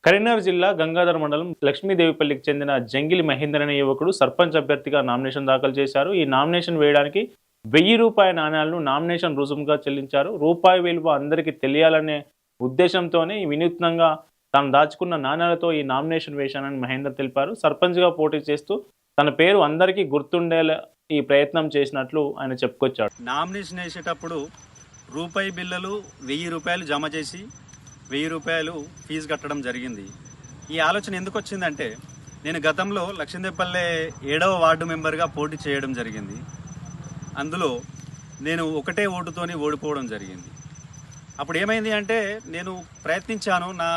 కరీంనగర్ జిల్లా గంగాధర మండలం లక్ష్మీదేవిపల్లికి చెందిన జంగిలి మహేందర్ అనే యువకుడు సర్పంచ్ అభ్యర్థిగా నామినేషన్ దాఖలు చేశారు. ఈ నామినేషన్ వేయడానికి ₹1000 నాణ్యాలను నామినేషన్ రుసుముగా చెల్లించారు. రూపాయి విలువ అందరికీ తెలియాలనే ఉద్దేశంతోనే వినూత్నంగా తాను దాచుకున్న నాణ్యాలతో ఈ నామినేషన్ వేశానని మహేందర్ తెలిపారు. సర్పంచ్గా పోటీ చేస్తూ తన పేరు అందరికీ గుర్తుండేలా ఈ ప్రయత్నం చేసినట్లు ఆయన చెప్పుకొచ్చాడు. నామినేషన్ వేసేటప్పుడు రూపాయి బిళ్ళలు ₹1000 జమ చేసి ₹1000 ఫీజు కట్టడం జరిగింది. ఈ ఆలోచన ఎందుకు వచ్చిందంటే, నేను గతంలో లక్ష్మీదేవిపల్లె 7వ వార్డు మెంబర్గా పోటీ చేయడం జరిగింది. అందులో నేను ఒకటే ఓటుతోని ఓడిపోవడం జరిగింది. అప్పుడు ఏమైంది అంటే, నేను ప్రయత్నించాను, నా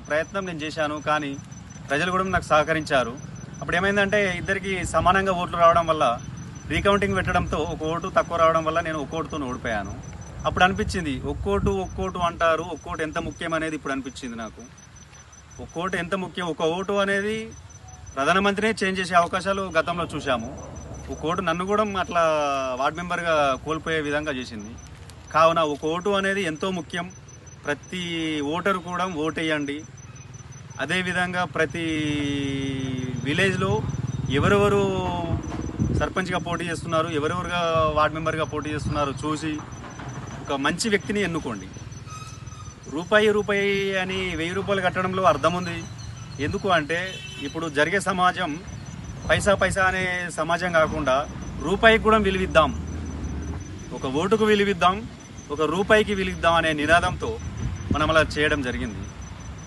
ప్రయత్నం నేను చేశాను, కానీ ప్రజలు కూడా నాకు సహకరించారు. అప్పుడు ఏమైందంటే, ఇద్దరికి సమానంగా ఓట్లు రావడం వల్ల రీకౌంటింగ్ పెట్టడంతో ఒక ఓటు తక్కువ రావడం వల్ల నేను ఒక ఓటుతో ఓడిపోయాను. అప్పుడు అనిపించింది, ఒక్కోటు అంటారు, ఒక్కోటు ఎంత ముఖ్యం అనేది ఇప్పుడు అనిపించింది నాకు. ఒక్కోటు ఎంత ముఖ్యం, ఒక ఓటు అనేది ప్రధానమంత్రినే చేంజ్ చేసే అవకాశాలు గతంలో చూశాము. ఒక ఓటు నన్ను కూడా అట్లా వార్డు మెంబర్గా కోల్పోయే విధంగా చేసింది. కావున ఒక ఓటు అనేది ఎంతో ముఖ్యం. ప్రతి ఓటరు కూడా ఓటేయండి. అదేవిధంగా ప్రతి విలేజ్లో ఎవరెవరు సర్పంచ్గా పోటీ చేస్తున్నారు, ఎవరెవరుగా వార్డు మెంబర్గా పోటీ చేస్తున్నారు చూసి ఒక మంచి వ్యక్తిని ఎన్నుకోండి. రూపాయి అని ₹1000 కట్టడంలో అర్థం ఉంది. ఎందుకు అంటే, ఇప్పుడు జరిగే సమాజం పైసా అనే సమాజం కాకుండా రూపాయికి కూడా విలువిద్దాం, ఒక ఓటుకు విలువిద్దాం, ఒక రూపాయికి విలువిద్దాం అనే నినాదంతో మనం అలా చేయడం జరిగింది.